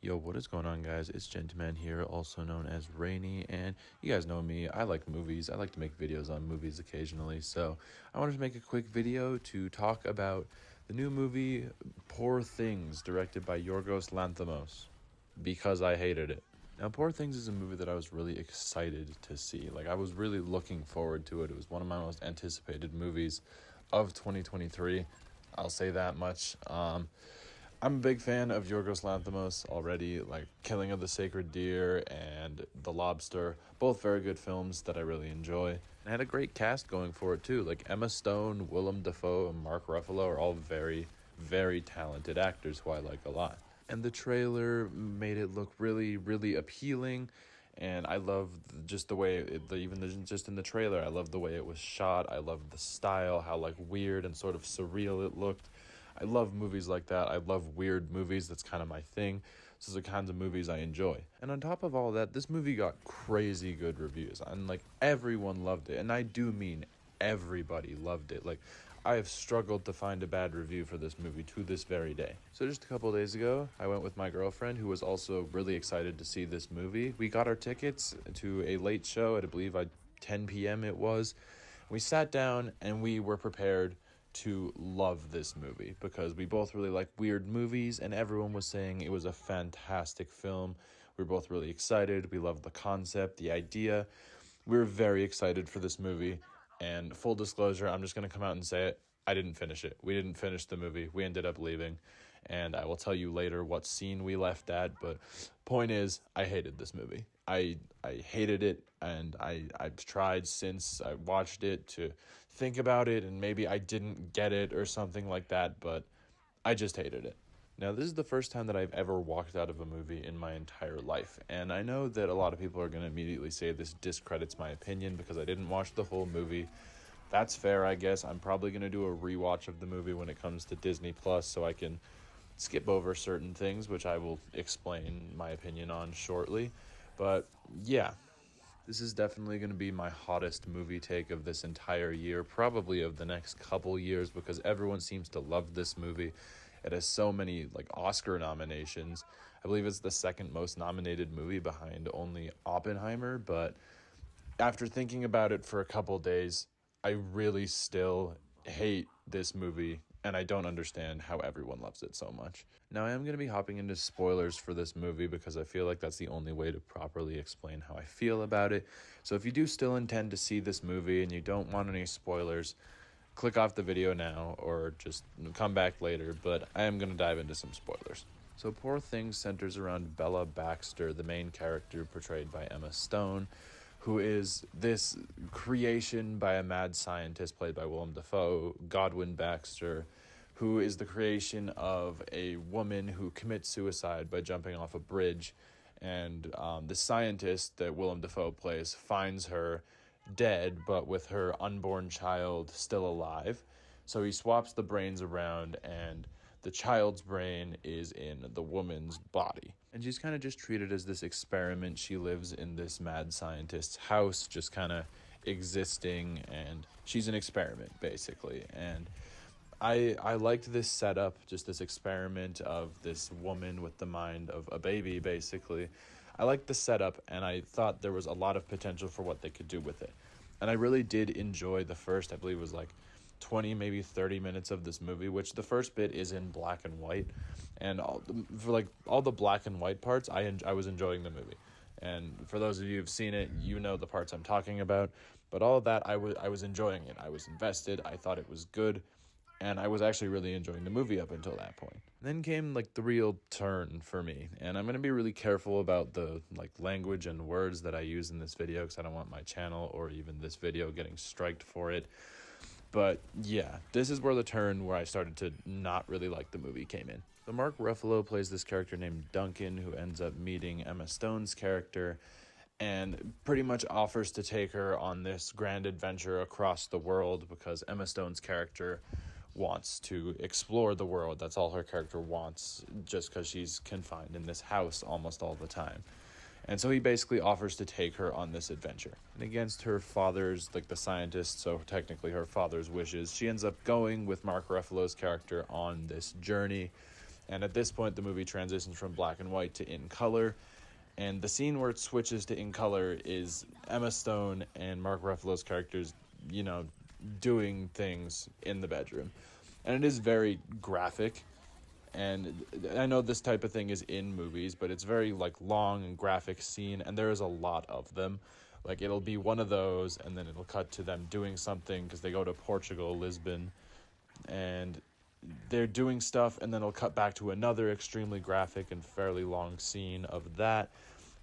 Yo, what is going on, guys? It's GentooMan here, also known as Rainy, and you guys know me. I like movies. I like to make videos on movies occasionally, so I wanted to make a quick video to talk about the new movie Poor Things, directed by Yorgos Lanthimos, because I hated it. Now, Poor Things is a movie that I was really excited to see. I was really looking forward to it. It was one of my most anticipated movies of 2023. I'll say that much. I'm a big fan of Yorgos Lanthimos already, Killing of the Sacred Deer and The Lobster, both very good films that I really enjoy. And it had a great cast going for it too, Emma Stone, Willem Dafoe, and Mark Ruffalo are all very, very talented actors who I like a lot. And the trailer made it look really, really appealing, and I love just the way, just in the trailer, I love the way it was shot, I love the style, how weird and sort of surreal it looked. I love movies like that. I love weird movies. That's kind of my thing. Those are the kinds of movies I enjoy. And on top of all that, this movie got crazy good reviews. And everyone loved it. And I do mean everybody loved it. I have struggled to find a bad review for this movie to this very day. So just a couple days ago, I went with my girlfriend, who was also really excited to see this movie. We got our tickets to a late show at, I believe, 10 p.m. it was. We sat down and we were prepared to love this movie because we both really like weird movies, and everyone was saying it was a fantastic film. We were both really excited. We loved the concept, the idea. We were very excited for this movie, and full disclosure, I'm just going to come out and say it. I didn't finish it. We didn't finish the movie. We ended up leaving, and I will tell you later what scene we left at, but point is, I hated this movie. I hated it, and I've tried since I watched it to think about it, and maybe I didn't get it or something like that, but I just hated it. Now, this is the first time that I've ever walked out of a movie in my entire life, and I know that a lot of people are going to immediately say this discredits my opinion because I didn't watch the whole movie. That's fair, I guess. I'm probably going to do a rewatch of the movie when it comes to Disney Plus so I can skip over certain things, which I will explain my opinion on shortly. But yeah, this is definitely going to be my hottest movie take of this entire year, probably of the next couple years, because everyone seems to love this movie. It has so many Oscar nominations. I believe it's the second most nominated movie behind only Oppenheimer, but after thinking about it for a couple days, I really still hate this movie, and I don't understand how everyone loves it so much. Now, I am going to be hopping into spoilers for this movie because I feel like that's the only way to properly explain how I feel about it. So if you do still intend to see this movie and you don't want any spoilers, click off the video now or just come back later, but I am going to dive into some spoilers. So Poor Things centers around Bella Baxter, the main character portrayed by Emma Stone, who is this creation by a mad scientist played by Willem Dafoe, Godwin Baxter, who is the creation of a woman who commits suicide by jumping off a bridge. And the scientist that Willem Dafoe plays finds her dead, but with her unborn child still alive. So he swaps the brains around, and the child's brain is in the woman's body. And she's kind of just treated as this experiment. She lives in this mad scientist's house, just kind of existing, and she's an experiment, basically. And I liked this setup, just this experiment of this woman with the mind of a baby, basically. I liked the setup, and I thought there was a lot of potential for what they could do with it. And I really did enjoy the first, I believe it was 20, maybe 30 minutes of this movie, which the first bit is in black and white. And all the black and white parts, I was enjoying the movie. And for those of you who've seen it, you know the parts I'm talking about. But all of that, I was enjoying it. I was invested. I thought it was good. And I was actually really enjoying the movie up until that point. Then came the real turn for me. And I'm going to be really careful about the language and words that I use in this video because I don't want my channel or even this video getting striked for it. But yeah, this is where the turn where I started to not really like the movie came in. So Mark Ruffalo plays this character named Duncan, who ends up meeting Emma Stone's character and pretty much offers to take her on this grand adventure across the world because Emma Stone's character wants to explore the world. That's all her character wants, just because she's confined in this house almost all the time. And so he basically offers to take her on this adventure. And against her father's, the scientist, so technically her father's wishes, she ends up going with Mark Ruffalo's character on this journey. And at this point, the movie transitions from black and white to in color. And the scene where it switches to in color is Emma Stone and Mark Ruffalo's characters, doing things in the bedroom. And it is very graphic. And I know this type of thing is in movies, but it's very long and graphic scene, and there is a lot of them. It'll be one of those, and then it'll cut to them doing something because they go to Portugal, Lisbon, and they're doing stuff, and then it'll cut back to another extremely graphic and fairly long scene of that.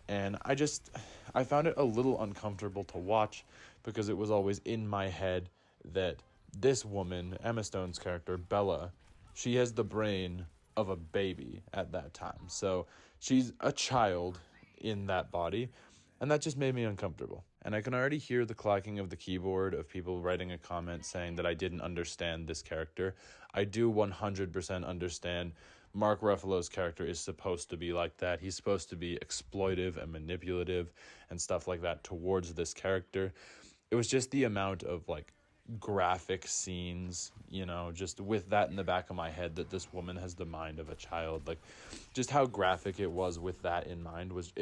And I found it a little uncomfortable to watch because it was always in my head that this woman, Emma Stone's character, Bella, she has the brain of a baby at that time. So she's a child in that body, and that just made me uncomfortable. And I can already hear the clacking of the keyboard of people writing a comment saying that I didn't understand this character. I do 100% understand Mark Ruffalo's character is supposed to be like that. He's supposed to be exploitive and manipulative and stuff like that towards this character. It was just the amount of graphic scenes, just with that in the back of my head that this woman has the mind of a child, just how graphic it was with that in mind was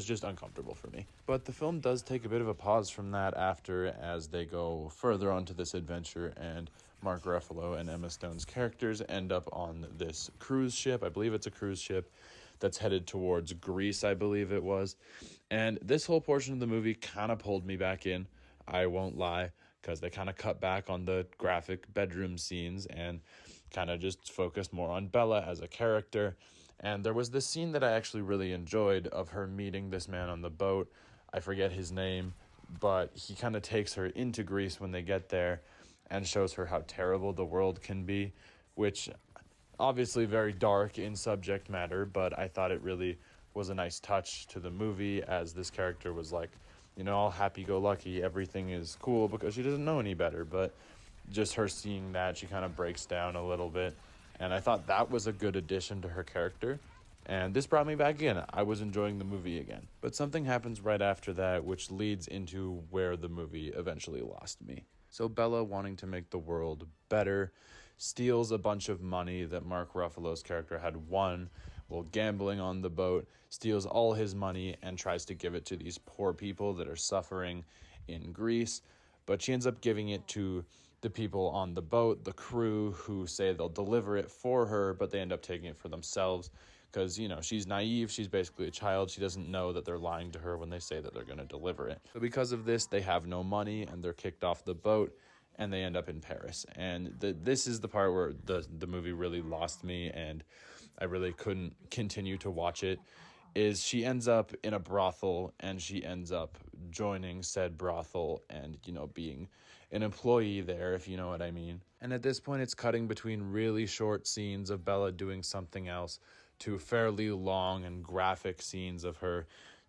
just uncomfortable for me. But the film does take a bit of a pause from that after, as they go further onto this adventure, and Mark Ruffalo and Emma Stone's characters end up on this cruise ship. I believe it's a cruise ship that's headed towards Greece, I believe it was. And this whole portion of the movie kind of pulled me back in, I won't lie, because they kind of cut back on the graphic bedroom scenes and kind of just focused more on Bella as a character. And there was this scene that I actually really enjoyed of her meeting this man on the boat. I forget his name, but he kind of takes her into Greece when they get there and shows her how terrible the world can be, which obviously very dark in subject matter, but I thought it really was a nice touch to the movie, as this character was all happy-go-lucky, everything is cool because she doesn't know any better, but just her seeing that, she kind of breaks down a little bit, and I thought that was a good addition to her character, and this brought me back in. I was enjoying the movie again. But something happens right after that, which leads into where the movie eventually lost me. So Bella, wanting to make the world better, steals a bunch of money that Mark Ruffalo's character had won while gambling on the boat, steals all his money and tries to give it to these poor people that are suffering in Greece. But she ends up giving it to the people on the boat, the crew, who say they'll deliver it for her, but they end up taking it for themselves because, she's naive. She's basically a child. She doesn't know that they're lying to her when they say that they're going to deliver it. So because of this, they have no money and they're kicked off the boat, and they end up in Paris. And this is the part where the movie really lost me, and I really couldn't continue to watch it, is she ends up in a brothel, and she ends up joining said brothel and, being an employee there, if you know what I mean. And at this point, it's cutting between really short scenes of Bella doing something else to fairly long and graphic scenes of her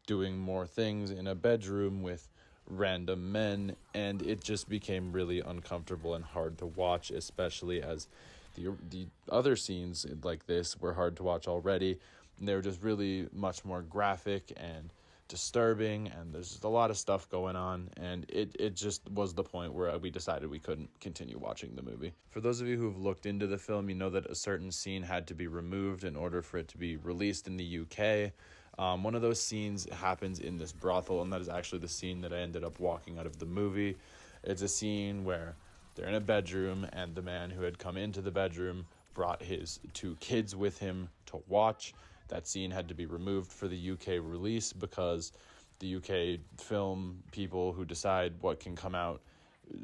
doing more things in a bedroom with random men, and it just became really uncomfortable and hard to watch, especially as the other scenes like this were hard to watch already, and they were just really much more graphic and disturbing, and there's just a lot of stuff going on, and it just was the point where we decided we couldn't continue watching the movie. For those of you who've looked into the film, you know that a certain scene had to be removed in order for it to be released in the UK. One of those scenes happens in this brothel, and that is actually the scene that I ended up walking out of the movie. It's a scene where they're in a bedroom, and the man who had come into the bedroom brought his 2 kids with him to watch. That scene had to be removed for the UK release because the UK film people who decide what can come out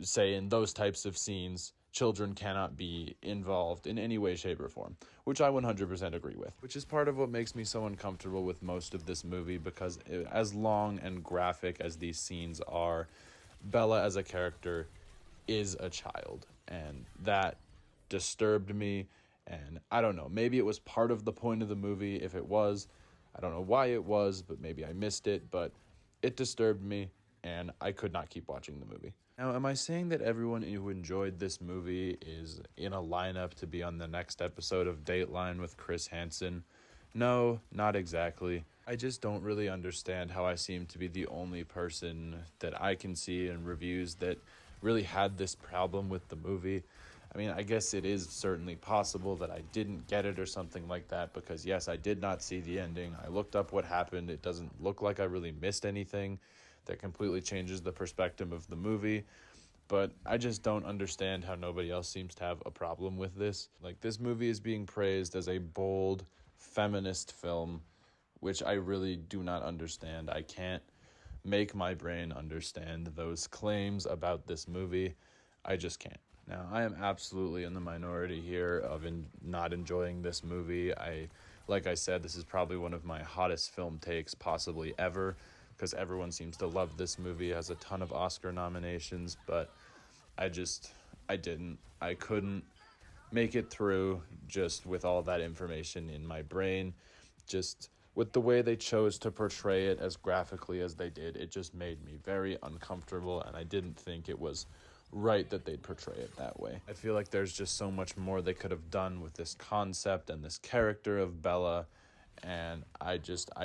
say in those types of scenes, children cannot be involved in any way, shape, or form, which I 100% agree with, which is part of what makes me so uncomfortable with most of this movie, because as long and graphic as these scenes are, Bella as a character is a child, and that disturbed me. And I don't know, maybe it was part of the point of the movie. If it was, I don't know why it was, but maybe I missed it, but it disturbed me, and I could not keep watching the movie. Now, am I saying that everyone who enjoyed this movie is in a lineup to be on the next episode of Dateline with Chris Hansen? No, not exactly. I just don't really understand how I seem to be the only person that I can see in reviews that really had this problem with the movie. I mean, I guess it is certainly possible that I didn't get it or something like that, because yes, I did not see the ending. I looked up what happened. It doesn't look like I really missed anything that completely changes the perspective of the movie. But I just don't understand how nobody else seems to have a problem with this. Like, this movie is being praised as a bold, feminist film, which I really do not understand. I can't make my brain understand those claims about this movie. I just can't. Now, I am absolutely in the minority here of not enjoying this movie. Like I said, this is probably one of my hottest film takes possibly ever, because everyone seems to love this movie. It has a ton of Oscar nominations, but I couldn't make it through just with all that information in my brain. Just with the way they chose to portray it as graphically as they did, it just made me very uncomfortable, and I didn't think it was right that they'd portray it that way. I feel like there's just so much more they could have done with this concept and this character of Bella, and I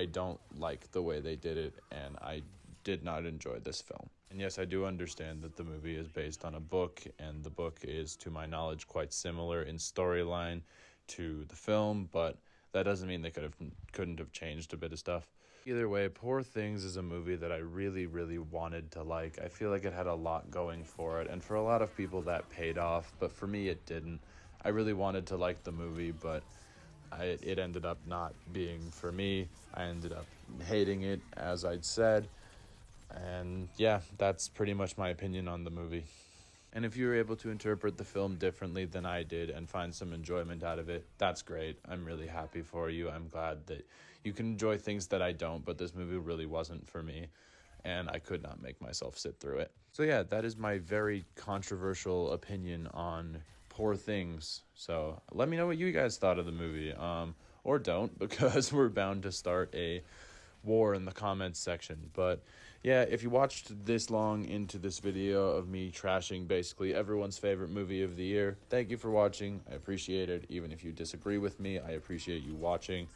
don't like the way they did it, and I did not enjoy this film. And yes, I do understand that the movie is based on a book, and the book is, to my knowledge, quite similar in storyline to the film, but that doesn't mean they couldn't have changed a bit of stuff. Either way, Poor Things is a movie that I really, really wanted to like. I feel like it had a lot going for it, and for a lot of people that paid off, but for me it didn't. I really wanted to like the movie, but it ended up not being for me. I ended up hating it, as I'd said, and yeah, that's pretty much my opinion on the movie. And if you were able to interpret the film differently than I did and find some enjoyment out of it, that's great. I'm really happy for you. I'm glad that you can enjoy things that I don't, but this movie really wasn't for me, and I could not make myself sit through it. So yeah, that is my very controversial opinion on Poor Things. So let me know what you guys thought of the movie, or don't, because we're bound to start a war in the comments section. But yeah, if you watched this long into this video of me trashing basically everyone's favorite movie of the year, thank you for watching. I appreciate it. Even if you disagree with me, I appreciate you watching.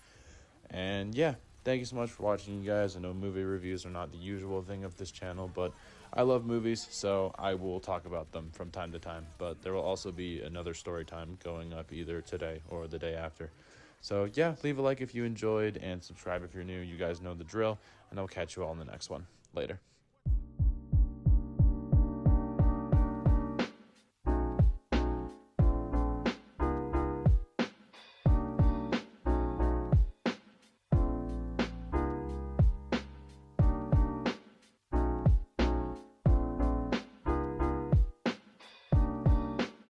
And yeah, thank you so much for watching, you guys. I know movie reviews are not the usual thing of this channel, but I love movies, so I will talk about them from time to time. But there will also be another story time going up either today or the day after. So yeah, leave a like if you enjoyed, and subscribe if you're new. You guys know the drill, and I'll catch you all in the next one. Later.